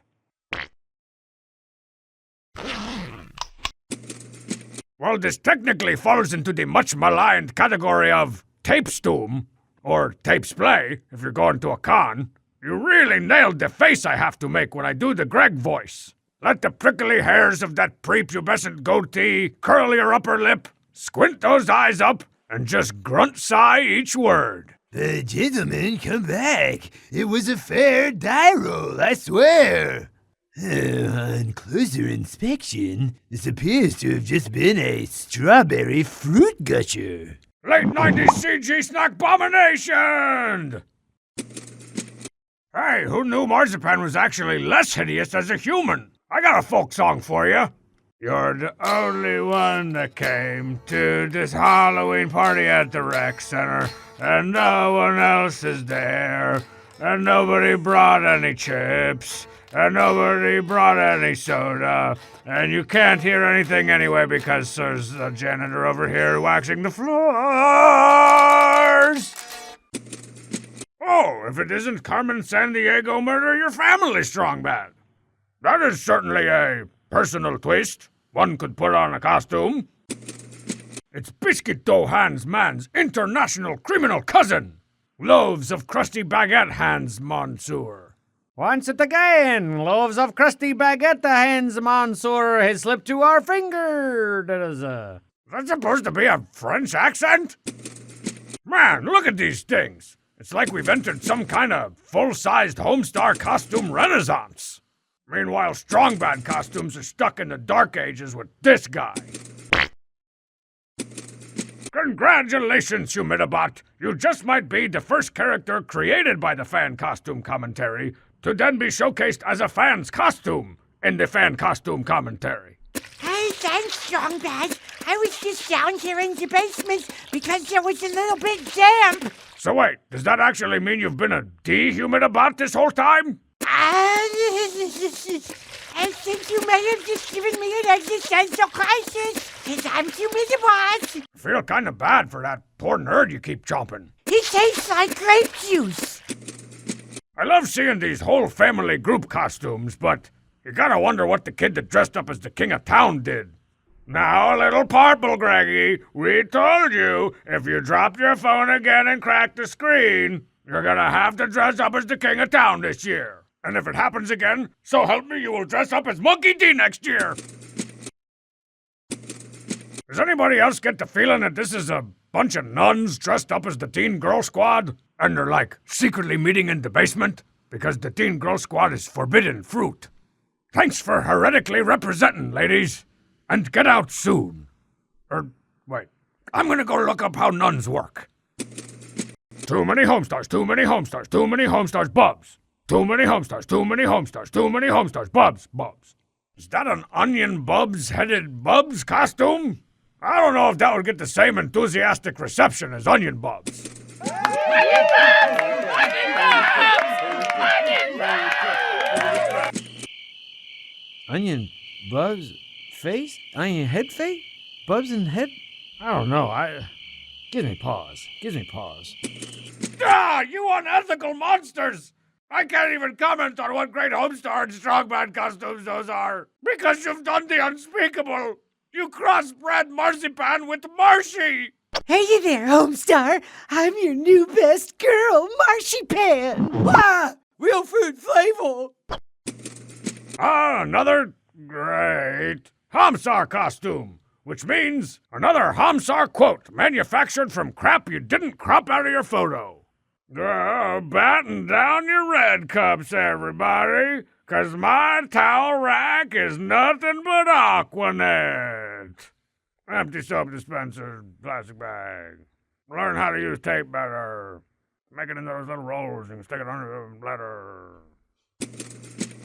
Well, this technically falls into the much maligned category of tape-stoom, or tape-splay, if you're going to a con. You really nailed the face I have to make when I do the Greg voice. Let the prickly hairs of that prepubescent goatee curl your upper lip, squint those eyes up, and just grunt sigh each word. Gentlemen, come back. It was a fair die roll, I swear. On closer inspection, this appears to have just been a strawberry fruit gusher. Late 90s CG snack abomination! Hey, who knew Marzipan was actually less hideous as a human? I got a folk song for you. You're the only one that came to this Halloween party at the rec center, and no one else is there, and nobody brought any chips, and nobody brought any soda, and you can't hear anything anyway because there's a janitor over here waxing the floors. Oh, if it isn't Carmen Sandiego Murder Your Family Strong Bad. That is certainly a personal twist one could put on a costume. It's Biscuit Dough Hands Man's international criminal cousin, Loaves of Crusty Baguette Hands Monsieur. Once it again, loaves of crusty baguette hands, Monsieur, has slipped to our finger. Is that supposed to be a French accent? Man, look at these things. It's like we've entered some kind of full-sized Homestar costume renaissance. Meanwhile, Strong Bad costumes are stuck in the Dark Ages with this guy. Congratulations, Humidibot. You just might be the first character created by the fan costume commentary to then be showcased as a fan's costume in the fan costume commentary. Hey, thanks, Strong Bad. I was just down here in the basement because there was a little bit damp. So wait, does that actually mean you've been a dehumidibot this whole time? I think you may have just given me an existential crisis, because I'm Humidibot. I feel kind of bad for that poor nerd you keep chomping. He tastes like grape juice. I love seeing these whole family group costumes, but you gotta wonder what the kid that dressed up as the king of town did. Now, little Purple Greggy, we told you, if you drop your phone again and crack the screen, you're gonna have to dress up as the king of town this year. And if it happens again, so help me, you will dress up as Monkey D next year. Does anybody else get the feeling that this is a bunch of nuns dressed up as the Teen Girl Squad? And they're like secretly meeting in the basement? Because the Teen Girl Squad is forbidden fruit. Thanks for heretically representing, ladies. And get out soon. Wait, I'm gonna go look up how nuns work. Too many Homestars, too many Homestars, too many Homestars, Bubs. Too many Homestars, too many Homestars, too many Homestars, Bubs. Is that an Onion Bubs-headed Bubs costume? I don't know if that would get the same enthusiastic reception as Onion Bubs. Onion Bubs face? Onion head face? Bubs and head? I don't know. Gives me pause. Ah, you unethical monsters! I can't even comment on what great Homestar and Strongman costumes those are, because you've done the unspeakable. You crossbred Marzipan with Marshy! Hey there, Homestar. I'm your new best girl, Marzipan. Ah! Real fruit flavor! Ah, another great Homstar costume, which means another Homstar quote manufactured from crap you didn't crop out of your photo. Batten down your red cups, everybody, 'cause my towel rack is nothing but Aquanet. Empty soap dispenser, plastic bag. Learn how to use tape better. Make it into those little rolls and stick it under the bladder.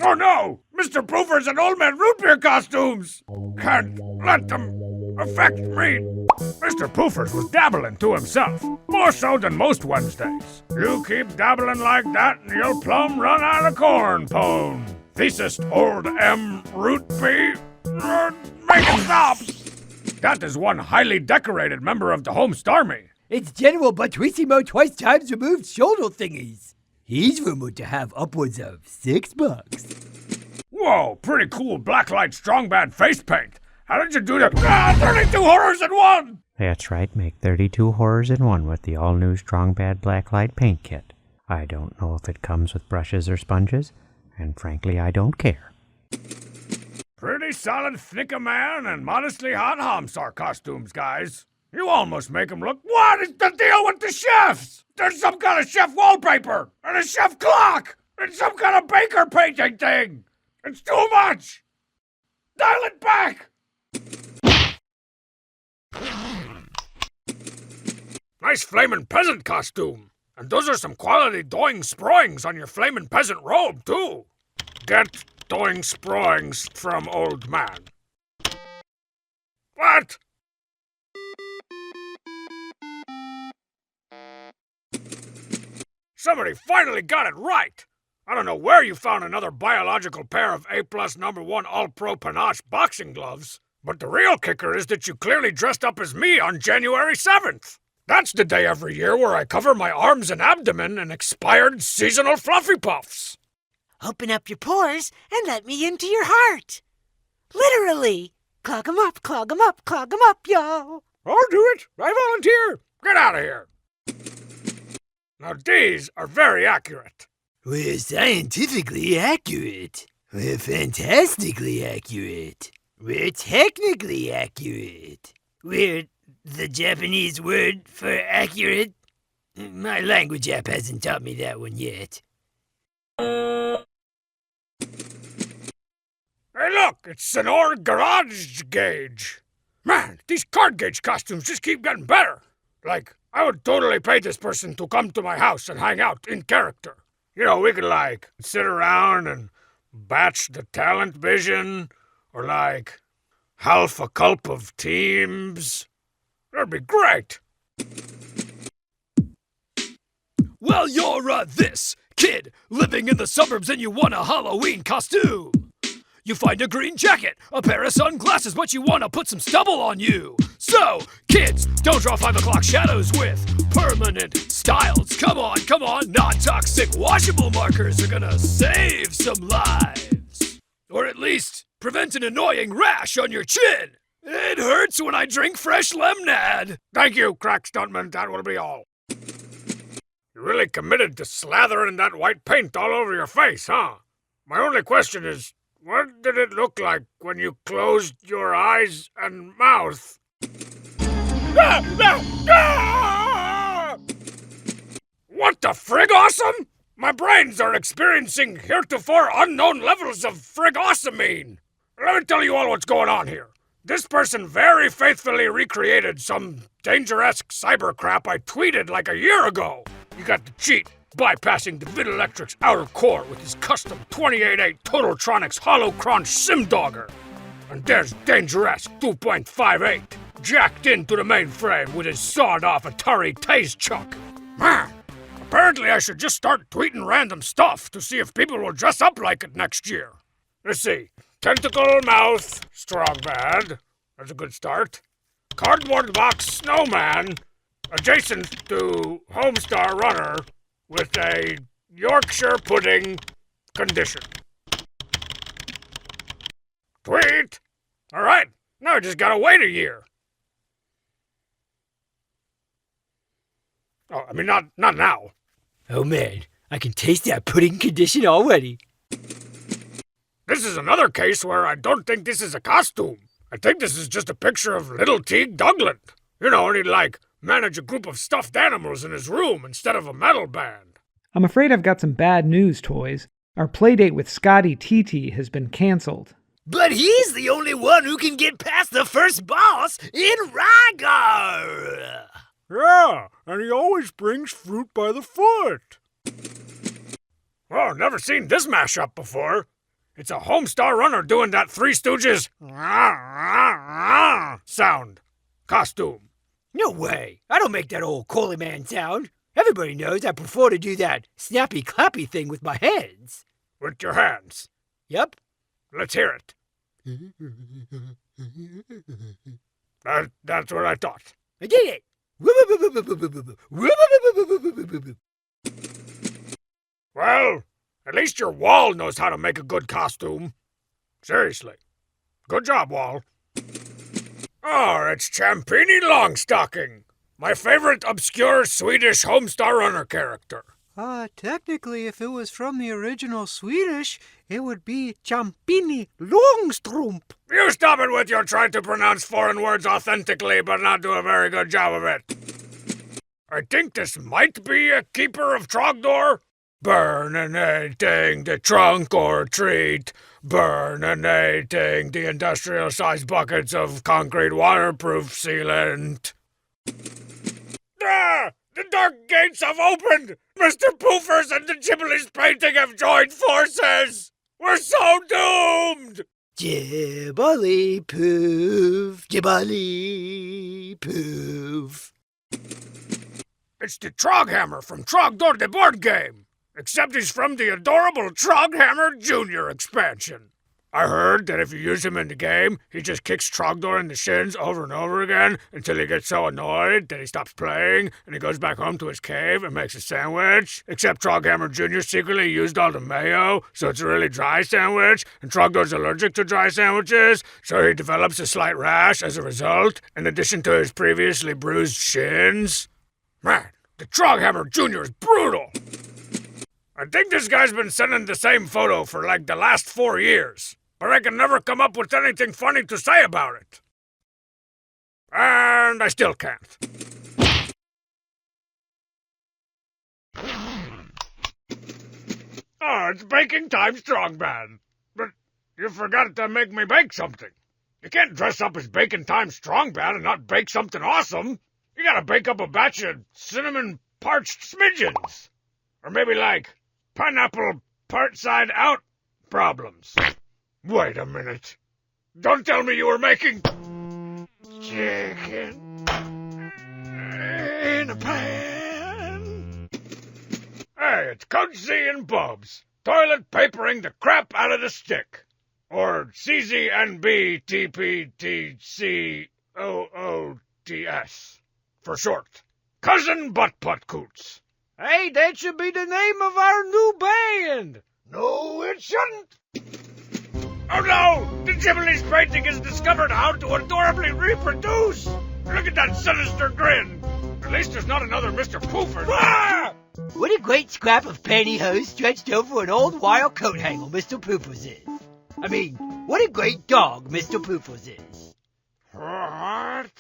Oh no! Mr. Proofers and Old Man Root Beer costumes! Can't let them affect me! Mr. Poofers was dabbling to himself, more so than most Wednesdays. You keep dabbling like that and you'll plumb run out of corn pone. Thesis old M. Root B. Make it stop! That is one highly decorated member of the Homestarmy. It's General Butwissimo twice times removed shoulder thingies. He's rumored to have upwards of $6. Whoa, pretty cool blacklight strong bad face paint. How did you do that? 32 horrors in one! That's right, make 32 horrors in one with the all-new Strong Bad Blacklight paint kit. I don't know if it comes with brushes or sponges, and frankly, I don't care. Pretty solid thick-a-man and modestly hot Homsar costumes, guys. You almost make them look... What is the deal with the chefs? There's some kind of chef wallpaper, and a chef clock, and some kind of baker painting thing. It's too much! Dial it back! Nice flamin' peasant costume. And those are some quality doing sproings on your flamin' peasant robe, too. Get doing sproings from old man. What? Somebody finally got it right! I don't know where you found another biological pair of A+ #1 All-Pro Panache boxing gloves, but the real kicker is that you clearly dressed up as me on January 7th. That's the day every year where I cover my arms and abdomen in expired seasonal Fluffy Puffs. Open up your pores and let me into your heart. Literally. Clog 'em up, clog 'em up, clog 'em up, yo. I'll do it. I volunteer. Get out of here. Now these are very accurate. We're scientifically accurate. We're fantastically accurate. We're technically accurate. We're the Japanese word for accurate. My language app hasn't taught me that one yet. Hey look, it's Sonora Garage Gauge. Man, these card gauge costumes just keep getting better. Like, I would totally pay this person to come to my house and hang out in character. You know, we could like sit around and batch the talent vision, or like half a culp of teams. That'd be great. Well, you're this kid living in the suburbs and you want a Halloween costume. You find a green jacket, a pair of sunglasses, but you want to put some stubble on you. So, kids, don't draw 5 o'clock shadows with permanent styles. Come on, non-toxic washable markers are gonna save some lives. Or at least prevent an annoying rash on your chin. It hurts when I drink fresh lemonade. Thank you, crack stuntman, that will be all. You really committed to slathering that white paint all over your face, huh? My only question is, what did it look like when you closed your eyes and mouth? What the frig awesome? My brains are experiencing heretofore unknown levels of frigossamine. Let me tell you all what's going on here. This person very faithfully recreated some danger-esque cyber crap I tweeted like a year ago. You got to cheat, bypassing the Videlectric's outer core with his custom 28.8 Totaltronics Holocron Simdogger. And there's Danger-esque 2.58, jacked into the mainframe with his sawed-off Atari Tase Chuck. Man, apparently I should just start tweeting random stuff to see if people will dress up like it next year. Let's see. Tentacle mouth, strong bad. That's a good start. Cardboard box snowman, adjacent to Homestar Runner, with a Yorkshire pudding condition. Tweet! All right, now I just gotta wait a year. Oh, I mean, not now. Oh man, I can taste that pudding condition already. This is another case where I don't think this is a costume. I think this is just a picture of little Teague Douglas. You know, and he'd like manage a group of stuffed animals in his room instead of a metal band. I'm afraid I've got some bad news, Toys. Our playdate with Scotty TT has been canceled. But he's the only one who can get past the first boss in Rygar! Yeah, and he always brings fruit by the foot. Oh, never seen this mashup before. It's a Homestar Runner doing that Three Stooges sound. Costume. No way. I don't make that old Coley man sound. Everybody knows I prefer to do that snappy clappy thing with my hands. With your hands. Yep. Let's hear it. That's what I thought. I did it. Well, at least your Wall knows how to make a good costume. Seriously. Good job, Wall. Oh, it's Champini Longstocking, my favorite obscure Swedish Homestar Runner character. Technically, if it was from the original Swedish, it would be Champini Långstrump. You stop it with your trying to pronounce foreign words authentically but not do a very good job of it. I think this might be a keeper of Trogdor. Burninating the trunk or treat. Burninating the industrial-sized buckets of concrete waterproof sealant. Ah! The dark gates have opened! Mr. Poofers and the Ghiblis painting have joined forces! We're so doomed! Ghibli poof, Ghibli poof. It's the Troghammer from Trogdor the board game, except he's from the adorable Troghammer Jr. expansion. I heard that if you use him in the game, he just kicks Trogdor in the shins over and over again until he gets so annoyed that he stops playing and he goes back home to his cave and makes a sandwich. Except Troghammer Jr. secretly used all the mayo, so it's a really dry sandwich, and Trogdor's allergic to dry sandwiches, so he develops a slight rash as a result, in addition to his previously bruised shins. Man, the Troghammer Jr. is brutal! I think this guy's been sending the same photo for like the last 4 years, but I can never come up with anything funny to say about it. And I still can't. Oh, it's baking time, Strongman. But you forgot to make me bake something. You can't dress up as Bacon Time Strongman and not bake something awesome. You gotta bake up a batch of cinnamon parched smidgens. Or maybe like pineapple part side out problems. Wait a minute. Don't tell me you were making chicken in a pan. Hey, it's Coach Z and Bubs, toilet papering the crap out of the stick. Or CZNBTPTCOOTS for short. Cousin Butt Coots. Hey, that should be the name of our new band. No, it shouldn't. Oh no! The Ghiblis painting has discovered how to adorably reproduce! Look at that sinister grin! At least there's not another Mr. Poofer. Ah! What a great scrap of pantyhose stretched over an old wild coat hanger Mr. Poofers is. I mean, what a great dog Mr. Poofers is. What?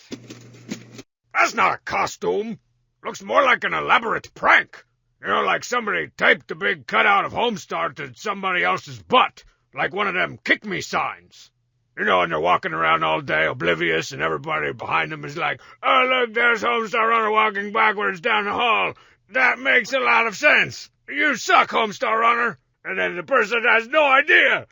That's not a costume. Looks more like an elaborate prank. You know, like somebody taped a big cutout of Homestar to somebody else's butt. Like one of them kick me signs. You know, and they're walking around all day oblivious and everybody behind them is like, oh, look, there's Homestar Runner walking backwards down the hall. That makes a lot of sense. You suck, Homestar Runner. And then the person has no idea.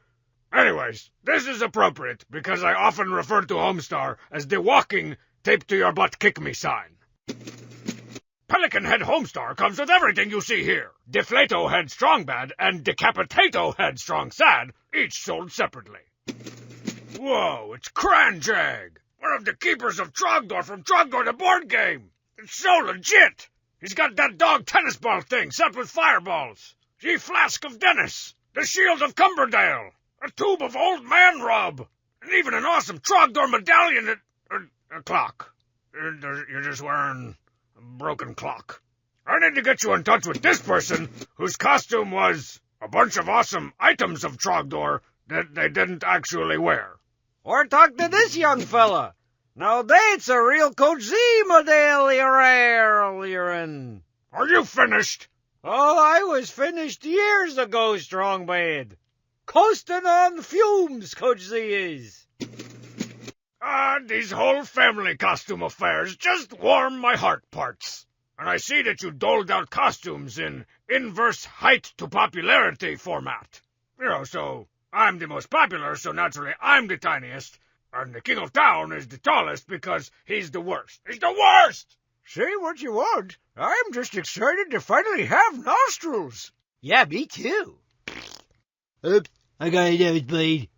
Anyways, this is appropriate because I often refer to Homestar as the walking taped to your butt kick me sign. Pelican Head Homestar comes with everything you see here. Deflato Head Strong Bad and Decapitato Head Strong Sad, each sold separately. Whoa, it's Cranjag, one of the keepers of Trogdor from Trogdor the board game. It's so legit. He's got that dog tennis ball thing set with fireballs. Ye Flask of Dennis, the Shield of Cumberdale, a tube of Old Man Rub, and even an awesome Trogdor medallion a clock. You're just wearing a broken clock. I need to get you in touch with this person whose costume was a bunch of awesome items of Trogdor that they didn't actually wear. Or talk to this young fella. Now that's a real Coach Z medallion. Are you finished? Oh, I was finished years ago, Strongbad. Coasting on fumes, Coach Z is. These whole family costume affairs just warm my heart parts. And I see that you doled out costumes in inverse height to popularity format. You know, so I'm the most popular, so naturally I'm the tiniest. And the king of town is the tallest because he's the worst. He's the worst! Say what you want. I'm just excited to finally have nostrils. Yeah, me too. Oops, I got a nosebleed.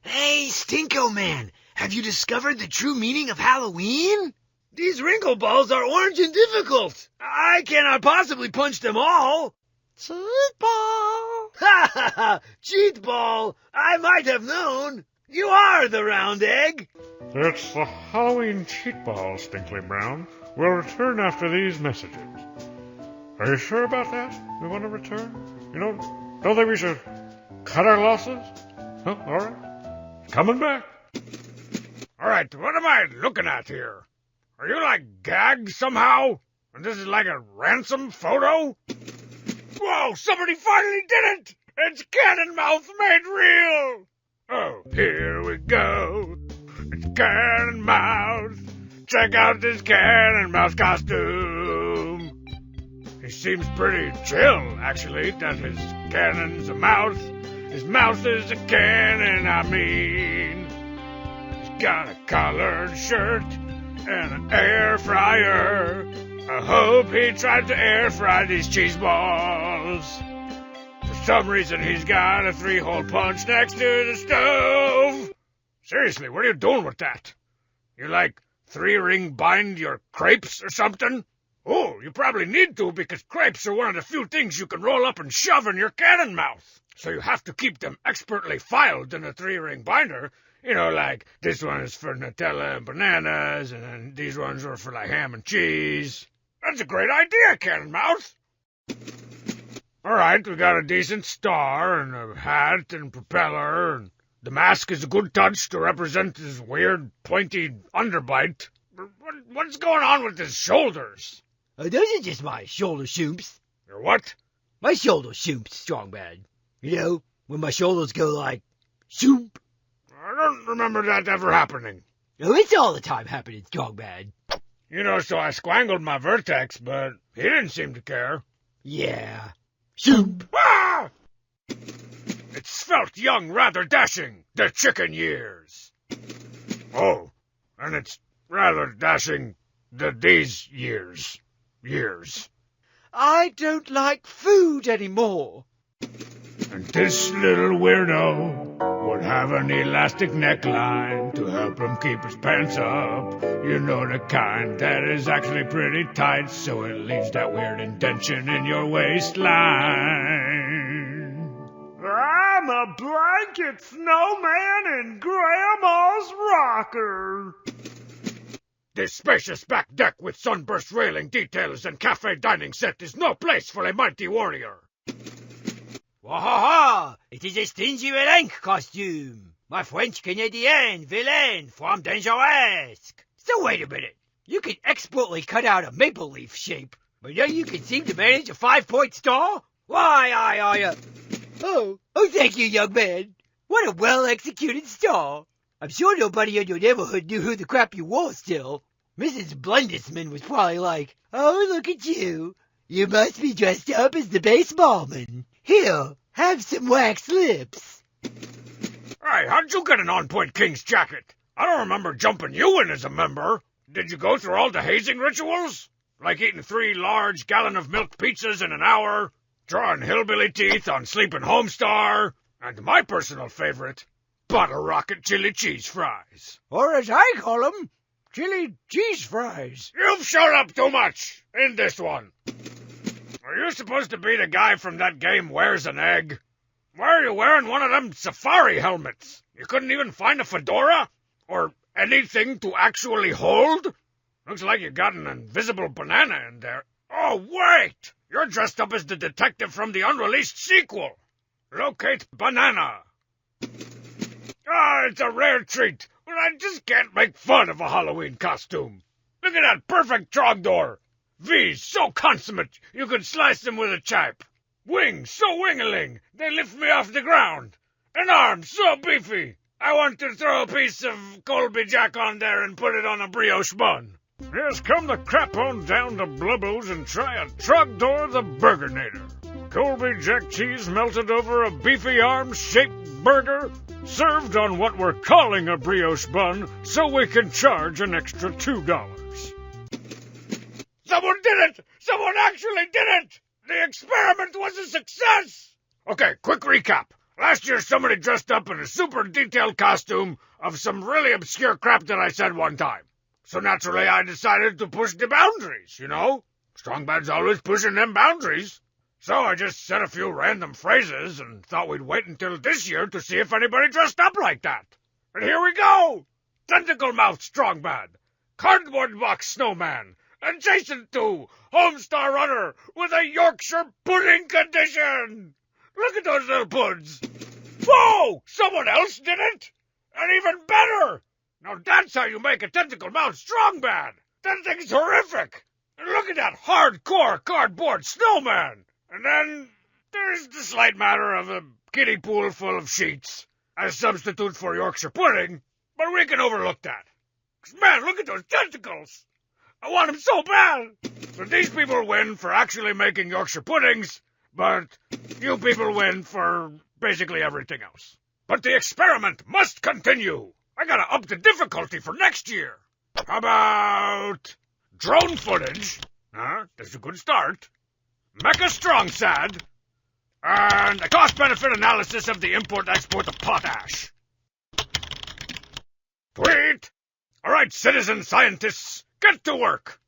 Hey, Stinko Man, have you discovered the true meaning of Halloween? These wrinkle balls are orange and difficult. I cannot possibly punch them all. Cheat ball! Ha ha ha! Cheat ball! I might have known. You are the round egg. It's the Halloween cheat ball, Stinkly Brown. We'll return after these messages. Are you sure about that? We want to return? You know, don't think we should cut our losses? Huh? All right. Coming back. All right, what am I looking at here? Are you, like, gagged somehow? And this is like a ransom photo? Whoa, somebody finally did it! It's Cannonmouth made real! Oh, here we go. It's Cannonmouth. Check out this Cannonmouth costume. He seems pretty chill, actually, that his cannon's a mouth. His mouth is a cannon, I mean. He's got a collared shirt and an air fryer. I hope he tried to air fry these cheese balls. For some reason, he's got a 3-hole punch next to the stove. Seriously, what are you doing with that? You like 3-ring bind your crepes or something? Oh, you probably need to because crepes are one of the few things you can roll up and shove in your cannon mouth. So you have to keep them expertly filed in a 3-ring binder. You know, like, this one is for Nutella and bananas, and then these ones are for, like, ham and cheese. That's a great idea, Cannonmouth. All right, we got a decent star and a hat and propeller, and the mask is a good touch to represent his weird, pointy underbite. What's going on with his shoulders? Those are just my shoulder shoops. Your what? My shoulder shoops, Strong Bad. You know, when my shoulders go like, shoop. I don't remember that ever happening. Oh, it's all the time happening, Strong Bad. You know, so I squangled my vertex, but he didn't seem to care. Yeah. Shoop. Ah! It's svelte, young, rather dashing, the chicken years. Oh, and it's rather dashing, these years. I don't like food anymore. And this little weirdo would have an elastic neckline to help him keep his pants up. You know, the kind that is actually pretty tight, so it leaves that weird indention in your waistline. I'm a blanket snowman in Grandma's rocker. This spacious back deck with sunburst railing details and cafe dining set is no place for a mighty warrior. Wahaha! It is a stingy rank costume. My French Canadian villain from Dangeresque. So wait a minute. You can expertly cut out a maple leaf shape, but then you can seem to manage a 5-point star? Why, Oh, thank you, young man. What a well-executed star. I'm sure nobody in your neighborhood knew who the crap you wore still. Mrs. Blundesman was probably like, oh, look at you. You must be dressed up as the baseballman. Here, have some wax lips. Hey, how'd you get an on-point King's jacket? I don't remember jumping you in as a member. Did you go through all the hazing rituals? Like eating 3 large gallon-of-milk pizzas in an hour, drawing hillbilly teeth on Sleeping Homestar, and my personal favorite, Bottle Rocket chili cheese fries. Or as I call them, chili cheese fries. You've showed up too much in this one. Are you supposed to be the guy from that game Where's an Egg? Why are you wearing one of them safari helmets? You couldn't even find a fedora? Or anything to actually hold? Looks like you got an invisible banana in there. Oh, wait! You're dressed up as the detective from the unreleased sequel. Locate Banana. It's a rare treat, but I just can't make fun of a Halloween costume. Look at that perfect Trogdor. V's so consummate, you could slice them with a chipe. Wings so wingling, they lift me off the ground. An arm so beefy, I want to throw a piece of Colby Jack on there and put it on a brioche bun. Yes, come the crap on down to Blubbo's and try a Trogdor the Burgernator. Colby Jack cheese melted over a beefy arm-shaped burger, served on what we're calling a brioche bun, so we can charge an extra $2. Someone did it! Someone actually did it! The experiment was a success! Okay, quick recap. Last year somebody dressed up in a super detailed costume of some really obscure crap that I said one time. So naturally I decided to push the boundaries, you know? Strong Bad's always pushing them boundaries. So I just said a few random phrases and thought we'd wait until this year to see if anybody dressed up like that. And here we go! Tentacle Mouth Strong Bad, Cardboard Box Snowman, adjacent to Homestar Runner with a Yorkshire pudding condition! Look at those little puds! Whoa! Someone else did it? And even better! Now that's how you make a Tentacle Mouth Strong Bad! That thing's horrific! And look at that hardcore cardboard snowman! And then there's the slight matter of a kiddie pool full of sheets as substitute for Yorkshire pudding, but we can overlook that. 'Cause man, look at those tentacles! I want them so bad! So these people win for actually making Yorkshire puddings, but you people win for basically everything else. But the experiment must continue! I gotta up the difficulty for next year! How about drone footage? That's a good start. Mecha Strong Sad, and a cost-benefit analysis of the import-export of potash. Tweet! All right, citizen scientists, get to work!